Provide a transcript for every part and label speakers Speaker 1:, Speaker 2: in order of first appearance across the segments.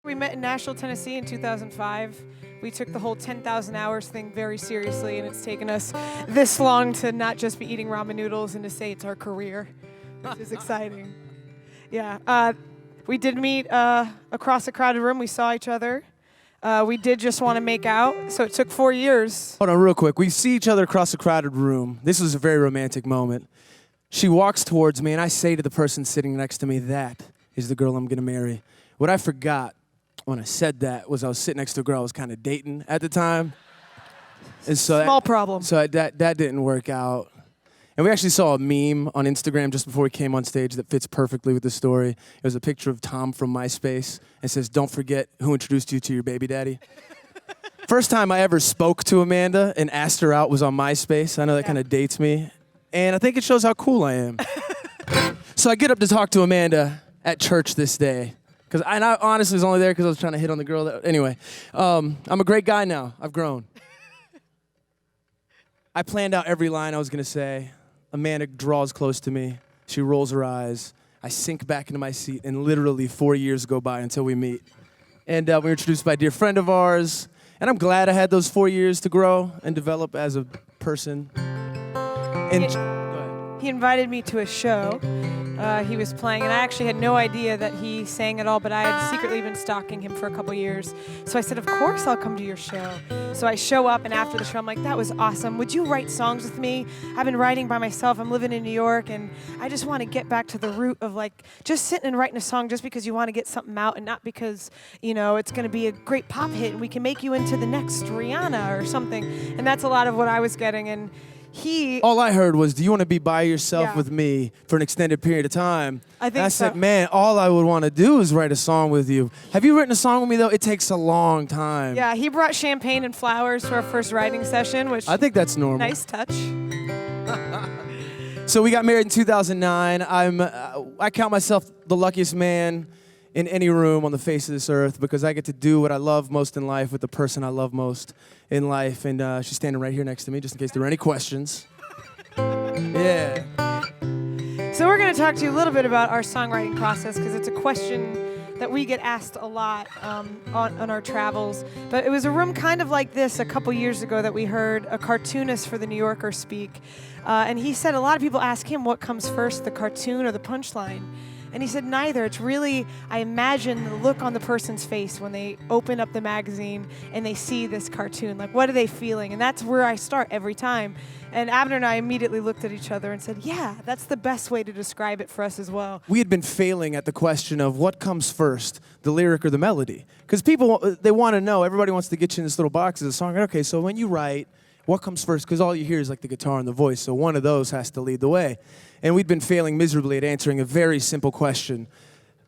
Speaker 1: We met in Nashville, Tennessee in 2005. We took the whole 10,000 hours thing very seriously, and it's taken us this long to not just be eating ramen noodles and to say it's our career, which is exciting. Yeah, we did meet across a crowded room. We saw each other. We did just want to make out, so it took 4 years.
Speaker 2: Hold on real quick. We see each other across a crowded room. This was a very romantic moment. She walks towards me, and I say to the person sitting next to me, that is the girl I'm going to marry. What I forgot when I said that was I was sitting next to a girl I was kind of dating at the time. And so
Speaker 1: Small problem.
Speaker 2: So that didn't work out. And we actually saw a meme on Instagram just before we came on stage that fits perfectly with the story. It was a picture of Tom from MySpace. It says, "Don't forget who introduced you to your baby daddy." First time I ever spoke to Amanda and asked her out was on MySpace. I know that kind of dates me. And I think it shows how cool I am. So I get up to talk to Amanda at church this day. And I honestly was only there because I was trying to hit on the girl. Anyway, I'm a great guy now. I've grown. I planned out every line I was going to say. Amanda draws close to me. She rolls her eyes. I sink back into my seat, and literally 4 years go by until we meet. And we were introduced by a dear friend of ours. And I'm glad I had those 4 years to grow and develop as a person. And
Speaker 1: He invited me to a show he was playing, and I actually had no idea that he sang at all, but I had secretly been stalking him for a couple years. So I said, of course I'll come to your show. So I show up, and after the show, I'm like, that was awesome. Would you write songs with me? I've been writing by myself. I'm living in New York, and I just want to get back to the root of like just sitting and writing a song just because you want to get something out and not because, you know, it's going to be a great pop hit and we can make you into the next Rihanna or something. And that's a lot of what I was getting. And all
Speaker 2: I heard was, do you want to be by yourself
Speaker 1: Yeah.
Speaker 2: with me for an extended period of time?
Speaker 1: I think
Speaker 2: and I
Speaker 1: so.
Speaker 2: said, man, all I would want to do is write a song with you. Have you written a song with me, though? It takes a long time.
Speaker 1: Yeah, he brought champagne and flowers to our first writing session, which
Speaker 2: I think that's normal.
Speaker 1: nice touch.
Speaker 2: So we got married in 2009. I count myself the luckiest man in any room on the face of this earth because I get to do what I love most in life with the person I love most in life. And she's standing right here next to me, just in case there are any questions. Yeah.
Speaker 1: So we're going to talk to you a little bit about our songwriting process because it's a question that we get asked a lot on our travels. But it was a room kind of like this a couple years ago that we heard a cartoonist for The New Yorker speak. And he said a lot of people ask him what comes first, the cartoon or the punchline. And he said neither. It's really, I imagine the look on the person's face when they open up the magazine and they see this cartoon. Like, what are they feeling? And that's where I start every time. And Abner and I immediately looked at each other and said, yeah, that's the best way to describe it for us as well.
Speaker 2: We had been failing at the question of what comes first, the lyric or the melody. Because people, they want to know. Everybody wants to get you in this little box as a song. Okay, so when you write, what comes first? Because all you hear is like the guitar and the voice. So one of those has to lead the way. And we'd been failing miserably at answering a very simple question.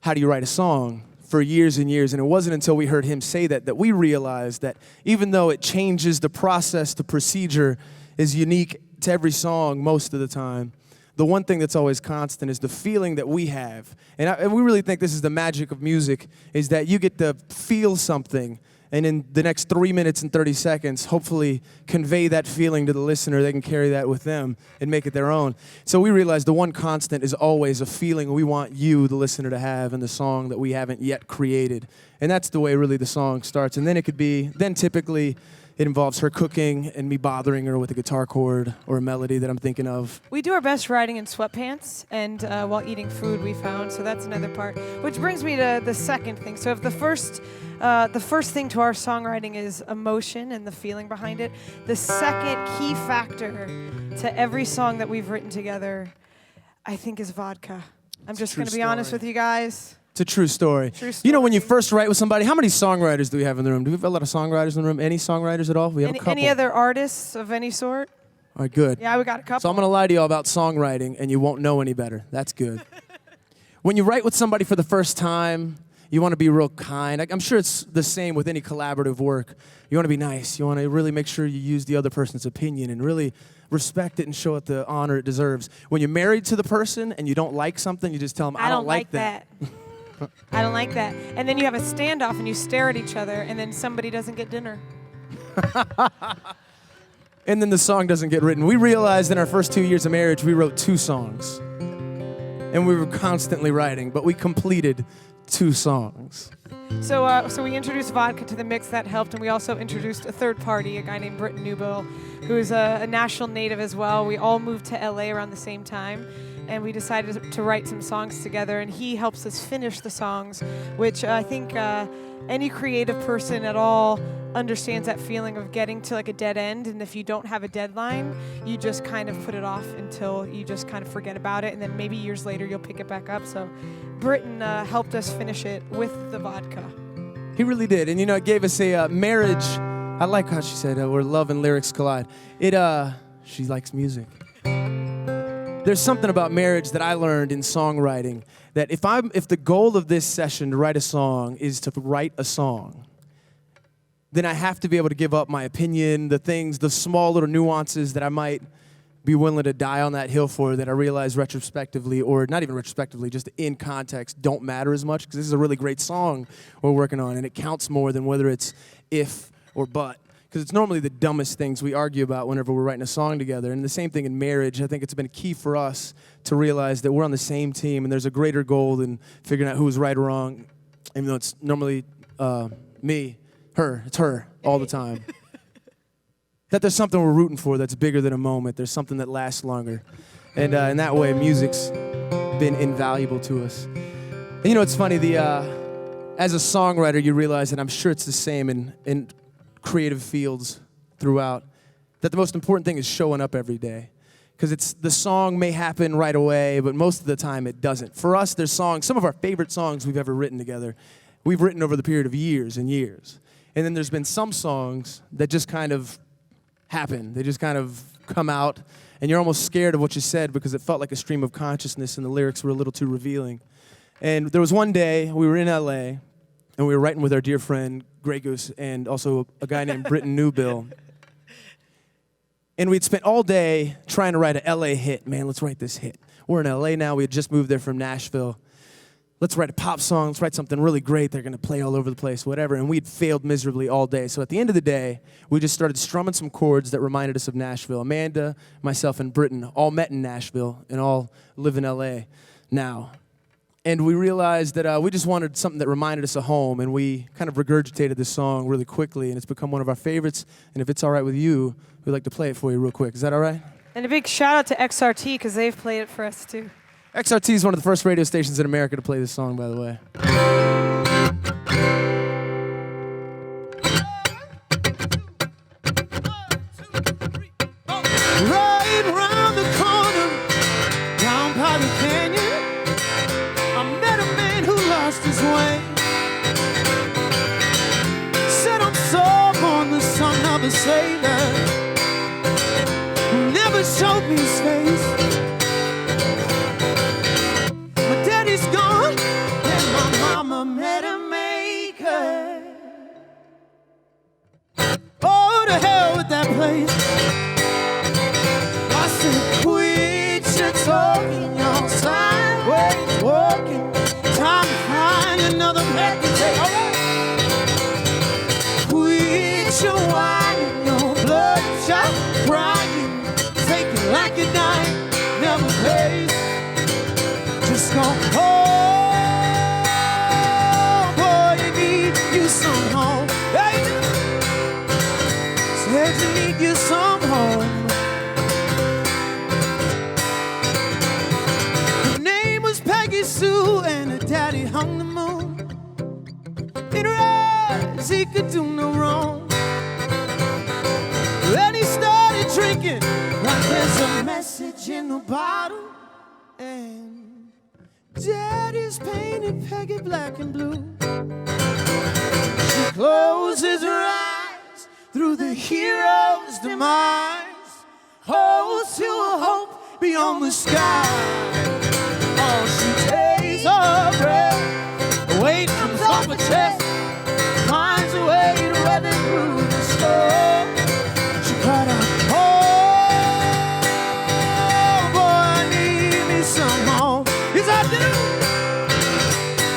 Speaker 2: How do you write a song? For years and years. And it wasn't until we heard him say that we realized that even though it changes the process, the procedure is unique to every song most of the time, the one thing that's always constant is the feeling that we have. And we really think this is the magic of music, is that you get to feel something and in the next 3 minutes and 30 seconds, hopefully convey that feeling to the listener. They can carry that with them and make it their own. So we realized the one constant is always a feeling we want you, the listener, to have in the song that we haven't yet created. And that's the way really the song starts. And then it could be, then typically it involves her cooking and me bothering her with a guitar chord or a melody that I'm thinking of.
Speaker 1: We do our best writing in sweatpants and while eating food, we found. So that's another part. Which brings me to the second thing. So if the first thing to our songwriting is emotion and the feeling behind it, the second key factor to every song that we've written together, I think, is vodka. I'm just going to be honest with you guys.
Speaker 2: It's a true story. You know, when you first write with somebody, how many songwriters do we have in the room? Do we have a lot of songwriters in the room? Any songwriters at all? We have a couple.
Speaker 1: Any other artists of any sort?
Speaker 2: All right, good.
Speaker 1: Yeah, we got a couple.
Speaker 2: So I'm going to lie to you all about songwriting, and you won't know any better. That's good. When you write with somebody for the first time, you want to be real kind. I'm sure it's the same with any collaborative work. You want to be nice. You want to really make sure you use the other person's opinion and really respect it and show it the honor it deserves. When you're married to the person and you don't like something, you just tell them, I don't like that.
Speaker 1: I don't like that. And then you have a standoff and you stare at each other and then somebody doesn't get dinner.
Speaker 2: And then the song doesn't get written. We realized in our first 2 years of marriage, we wrote 2 songs. And we were constantly writing, but we completed 2 songs.
Speaker 1: So we introduced vodka to the mix. That helped, and we also introduced a third party, a guy named Britton Newbill, who is a Nashville native as well. We all moved to LA around the same time, and we decided to write some songs together, and he helps us finish the songs, which I think any creative person at all understands that feeling of getting to like a dead end, and if you don't have a deadline, you just kind of put it off until you just kind of forget about it, and then maybe years later you'll pick it back up. So Britton helped us finish it with the vodka.
Speaker 2: He really did, and it gave us a marriage. I like how she said where love and lyrics collide. She likes music. There's something about marriage that I learned in songwriting, that if the goal of this session to write a song is to write a song, then I have to be able to give up my opinion, the small little nuances that I might be willing to die on that hill for, that I realize retrospectively, or not even retrospectively, just in context, don't matter as much, because this is a really great song we're working on, and it counts more than whether it's if or but. Because it's normally the dumbest things we argue about whenever we're writing a song together. And the same thing in marriage. I think it's been key for us to realize that we're on the same team, and there's a greater goal than figuring out who's right or wrong, even though it's normally me, her. It's her all the time. That there's something we're rooting for that's bigger than a moment. There's something that lasts longer. And in that way, music's been invaluable to us. And it's funny, as a songwriter, you realize, and I'm sure it's the same in creative fields throughout, that the most important thing is showing up every day. Because the song may happen right away, but most of the time it doesn't. For us, there's some of our favorite songs we've ever written together, we've written over the period of years and years. And then there's been some songs that just kind of happen. They just kind of come out, and you're almost scared of what you said because it felt like a stream of consciousness and the lyrics were a little too revealing. And there was one day we were in LA, and we were writing with our dear friend Grey Goose and also a guy named Britton Newbill. And we'd spent all day trying to write a LA hit. Man, let's write this hit. We're in LA now. We had just moved there from Nashville. Let's write a pop song. Let's write something really great. They're going to play all over the place, whatever. And we'd failed miserably all day. So at the end of the day, we just started strumming some chords that reminded us of Nashville. Amanda, myself, and Britton all met in Nashville and all live in LA now. And we realized that we just wanted something that reminded us of home, and we kind of regurgitated this song really quickly, and it's become one of our favorites. And if it's all right with you, we'd like to play it for you real quick. Is that all right?
Speaker 1: And a big shout out to XRT, because they've played it for us too.
Speaker 2: XRT is one of the first radio stations in America to play this song, by the way. Right round the corner, down by the canyon, I met a man who lost his way. Said I'm someone, the son of a sailor, who never showed me his face. My daddy's gone, and my mama met a maker. Oh, to hell with that place. I said, quit your talking, y'all sideways walking. Time to find another path to take. All right. Quit your whining, your bloodshot crying. Take it like you're dying, never pays. Just go home, boy, you need you some home. Hey, said you need you some home. Her name was Peggy Sue, and her daddy hung the moon in her eyes, he could do no wrong. Then he started drinking like there's a message in the bottle, and Daddy's painted Peggy black and blue. She closes her eyes through the hero's demise, holds to a hope beyond the sky. Oh, she takes her breath, weight comes off her chest, finds a way to weather through the storm. She cried out, oh, boy, I need me some home. Yes, I do.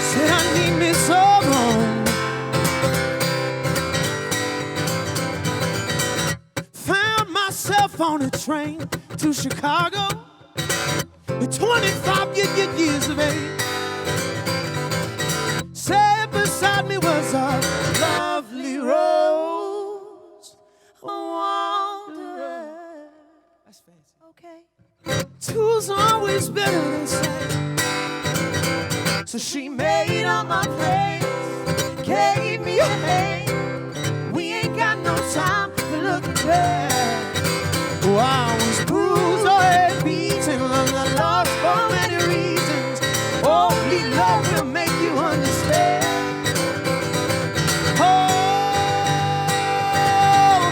Speaker 2: Said I need me some home. Found myself on a train to Chicago at 25 years of age. Sat beside me was always better, they say. So she made all my praise, gave me a hand. We ain't got no time to look back. Oh, I was bruised or beaten, lost for many reasons. Only love will make you understand. Oh,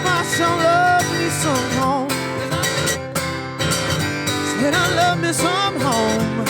Speaker 2: my son loved me some home. Said I love me some home.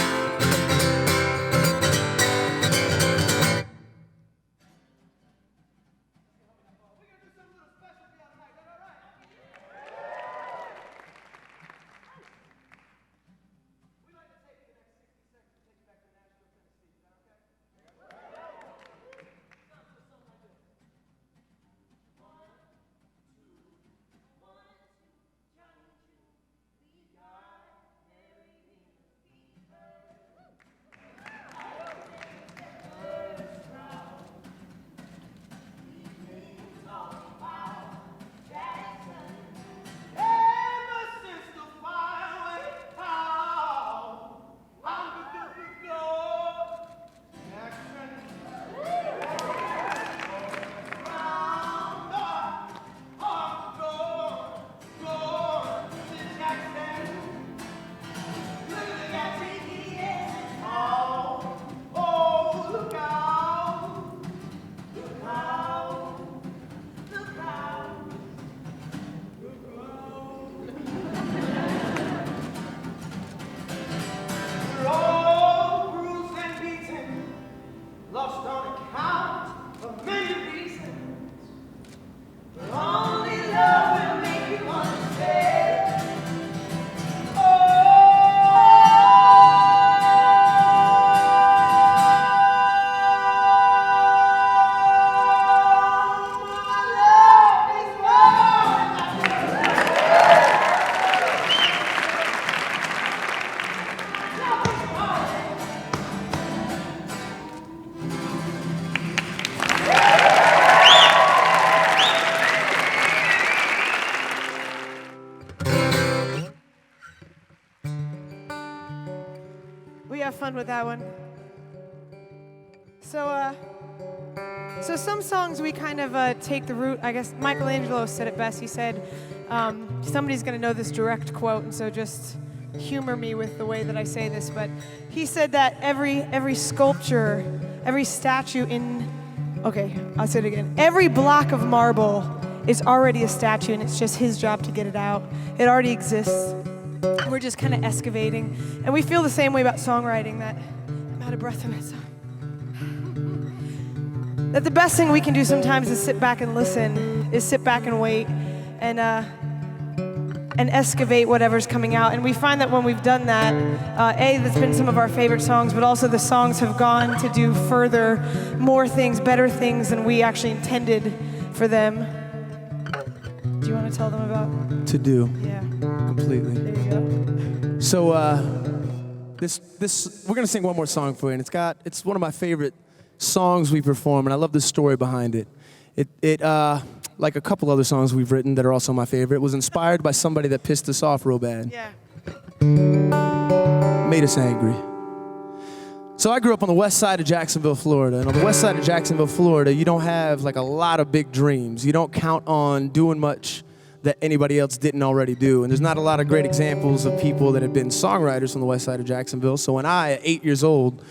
Speaker 1: We have fun with that one. So some songs we kind of take the route. I guess Michelangelo said it best. He said, somebody's going to know this direct quote, and so just humor me with the way that I say this. But he said that every sculpture, every statue I'll say it again. Every block of marble is already a statue, and it's just his job to get it out. It already exists. We're just kind of excavating. And we feel the same way about songwriting, that I'm out of breath in it. So. That the best thing we can do sometimes is sit back and listen, is sit back and wait, and excavate whatever's coming out. And we find that when we've done that, that's been some of our favorite songs, but also the songs have gone to do further, more things, better things than we actually intended for them. Do you want to tell them about?
Speaker 2: To do.
Speaker 1: Yeah.
Speaker 2: Completely.
Speaker 1: There you go.
Speaker 2: So this we're gonna sing one more song for you, and it's one of my favorite songs we perform, and I love the story behind it. It like a couple other songs we've written that are also my favorite, was inspired by somebody that pissed us off real bad.
Speaker 1: Yeah.
Speaker 2: Made us angry. So I grew up on the west side of Jacksonville, Florida, and on the west side of Jacksonville, Florida, you don't have like a lot of big dreams. You don't count on doing much that anybody else didn't already do. And there's not a lot of great examples of people that have been songwriters on the west side of Jacksonville. So when I, at 8 years old,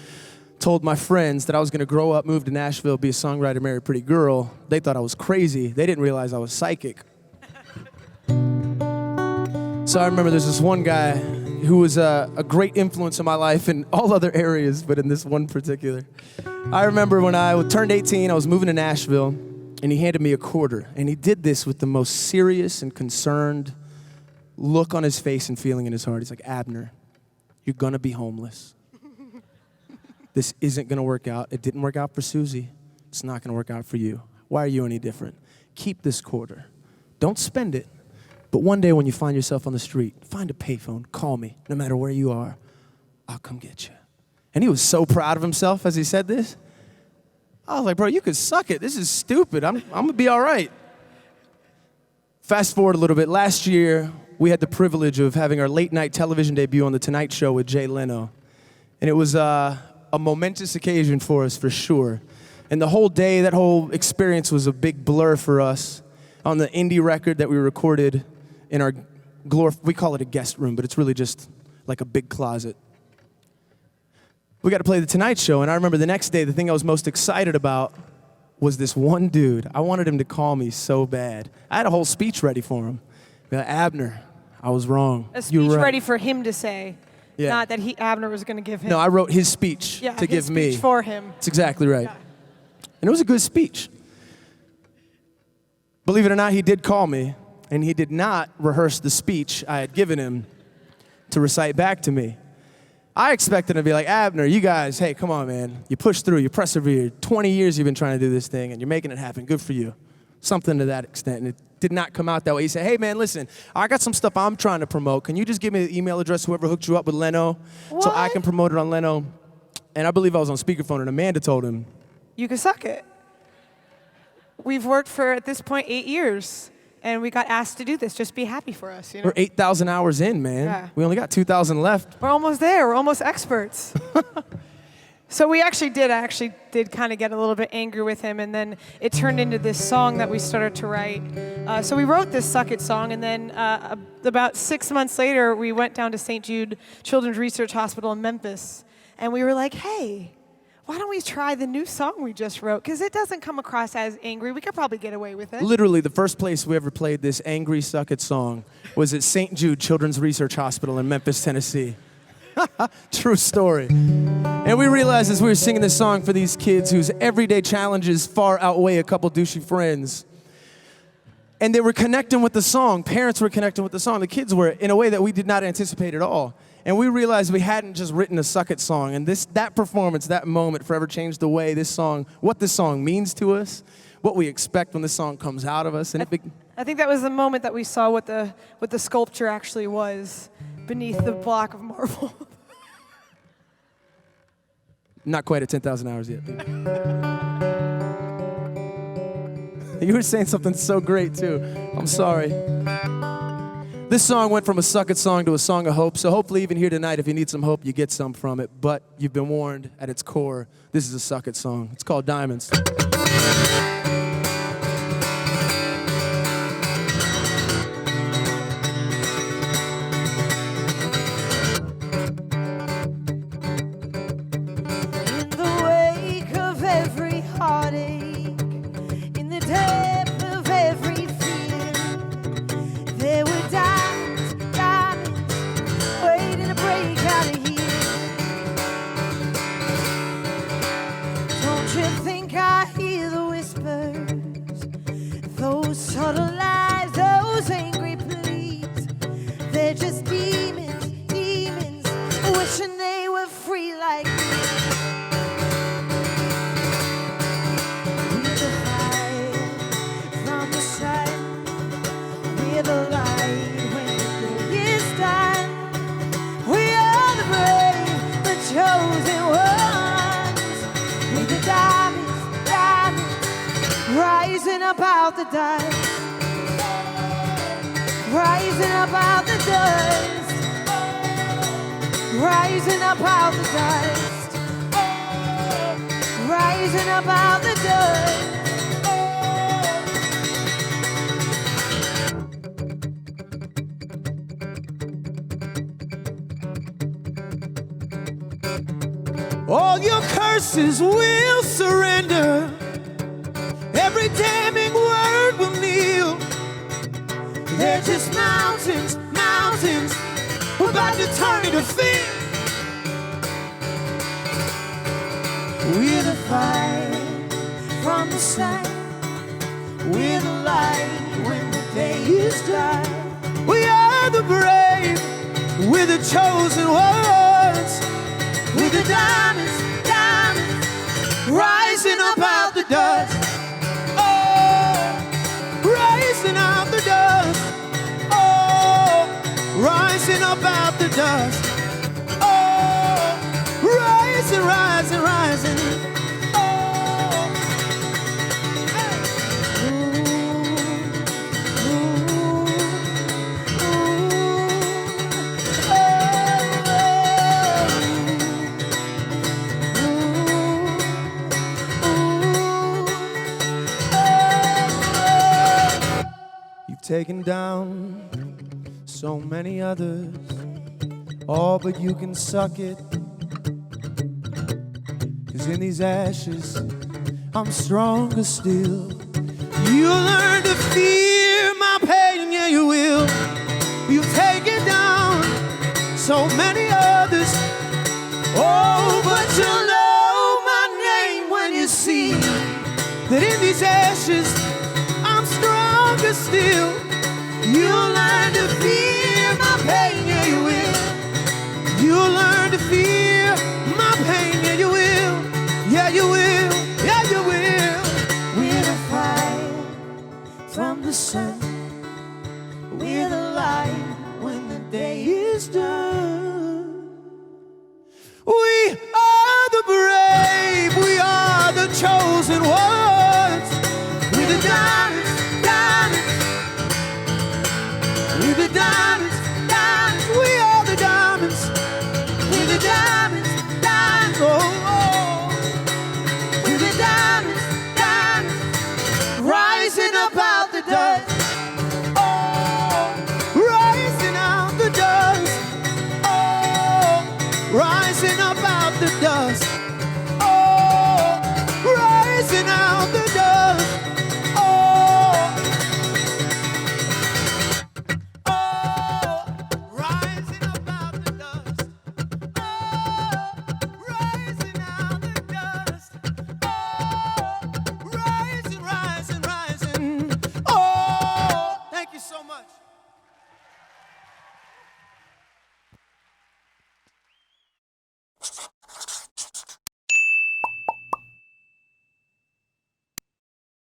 Speaker 2: told my friends that I was gonna grow up, move to Nashville, be a songwriter, marry a pretty girl, they thought I was crazy. They didn't realize I was psychic. So I remember there's this one guy who was a great influence in my life in all other areas, but in this one particular. I remember when I turned 18, I was moving to Nashville, and he handed me a quarter. And he did this with the most serious and concerned look on his face and feeling in his heart. He's like, Abner, you're gonna be homeless. This isn't gonna work out. It didn't work out for Susie. It's not gonna work out for you. Why are you any different? Keep this quarter. Don't spend it. But one day when you find yourself on the street, find a payphone, call me, no matter where you are, I'll come get you. And he was so proud of himself as he said this. I was like, bro, you could suck it. This is stupid. I'm gonna be all right. Fast forward a little bit. Last year, we had the privilege of having our late night television debut on The Tonight Show with Jay Leno. And it was a momentous occasion for us, for sure. And the whole day, that whole experience was a big blur for us on the indie record that we recorded in our we call it a guest room, but it's really just like a big closet. We got to play The Tonight Show, and I remember the next day, the thing I was most excited about was this one dude. I wanted him to call me so bad. I had a whole speech ready for him. Be like, Abner, I was wrong.
Speaker 1: A speech
Speaker 2: You were right.
Speaker 1: ready for him to say,
Speaker 2: Yeah.
Speaker 1: not that Abner was going to give him.
Speaker 2: No, I wrote his speech
Speaker 1: yeah,
Speaker 2: to
Speaker 1: his
Speaker 2: give me.
Speaker 1: speech for him.
Speaker 2: That's exactly right.
Speaker 1: Yeah.
Speaker 2: And it was a good speech. Believe it or not, he did call me, and he did not rehearse the speech I had given him to recite back to me. I expected him to be like, Abner, you guys, hey, come on, man. You pushed through, you persevered. 20 years you've been trying to do this thing, and you're making it happen. Good for you. Something to that extent. And it did not come out that way. He said, hey, man, listen, I got some stuff I'm trying to promote. Can you just give me the email address, whoever hooked you up with Leno, so I can promote it on Leno? And I believe I was on speakerphone, and Amanda told him,
Speaker 1: You can suck it. We've worked for, at this point, 8 years, and we got asked to do this. Just be happy for us, you know?
Speaker 2: we're 8,000 hours in, man.
Speaker 1: Yeah.
Speaker 2: We only got 2,000 left.
Speaker 1: We're almost there. We're almost experts. So we actually did kind of get a little bit angry with him, and then it turned into this song that we started to write. So we wrote this Suck It song, and then about 6 months later, we went down to St. Jude Children's Research Hospital in Memphis, and we were like, hey, why don't we try the new song we just wrote? Because it doesn't come across as angry. We could probably get away with it.
Speaker 2: Literally, the first place we ever played this angry Suck It song was at St. Jude Children's Research Hospital in Memphis, Tennessee. True story. And we realized as we were singing this song for these kids whose everyday challenges far outweigh a couple douchey friends, and they were connecting with the song. Parents were connecting with the song. The kids were in a way that we did not anticipate at all. And we realized we hadn't just written a Suck It song. And that performance, that moment forever changed the way this song, what this song means to us, what we expect when this song comes out of us. And
Speaker 1: I think that was the moment that we saw what the sculpture actually was beneath the block of marble.
Speaker 2: Not quite at 10,000 hours yet. You were saying something so great, too. I'm sorry. This song went from a Suck It song to a song of hope, so hopefully even here tonight, if you need some hope, you get some from it. But you've been warned, at its core, this is a Suck It song. It's called Diamonds.
Speaker 1: In the wake of every heartache, in the depth of every fear, there were diamonds, diamonds, waiting to break out of here. Don't you think I hear the whispers, those subtle lies, those angry pleas? They're just demons, demons, wishing they were free like me. We're the fire from the sun. We're the light when the day is done. We are the brave, the chosen ones. We're the diamonds, diamonds, rising up out the dust. Rising up out the dust. Rising up out the dust. Rising up out the dust.
Speaker 2: All your curses will surrender. Every damning word will kneel. They're just mountains, mountains, about to turn into fear. We're the fire from the sun. We're the light when the day is done. We are the brave. We're the chosen ones. We're the diamonds, diamonds, rising up out the dust. Oh, rising out the dust. Oh, rising up out the dust. Oh, rising, rising, rising. Oh, hey. Ooh, ooh. taken down so many others. Oh, but you can suck it, 'cause in these ashes I'm stronger still. You learn to fear my pain, yeah you will. You've taken down so many others. Oh, but you'll know my name when you see that in these ashes I'm stronger still. You'll learn to fear my pain, yeah you will. You'll learn to fear my pain, yeah you will. Yeah you will, yeah you will. We're the fire from the sun. We're the light when the day is done. We are the brave, we are the chosen ones. We're the diamonds, diamonds. We're the diamonds, diamonds. We are the diamonds. We're the diamonds, diamonds. Oh, oh. We're the diamonds, diamonds. Rising up out the dust. Oh, rising out the dust. Oh, rising up out the dust. Oh, rising out the dust. Oh, oh, rising up out the dust. Oh, rising out the dust. Oh, rising, rising, rising. Oh, thank you so much.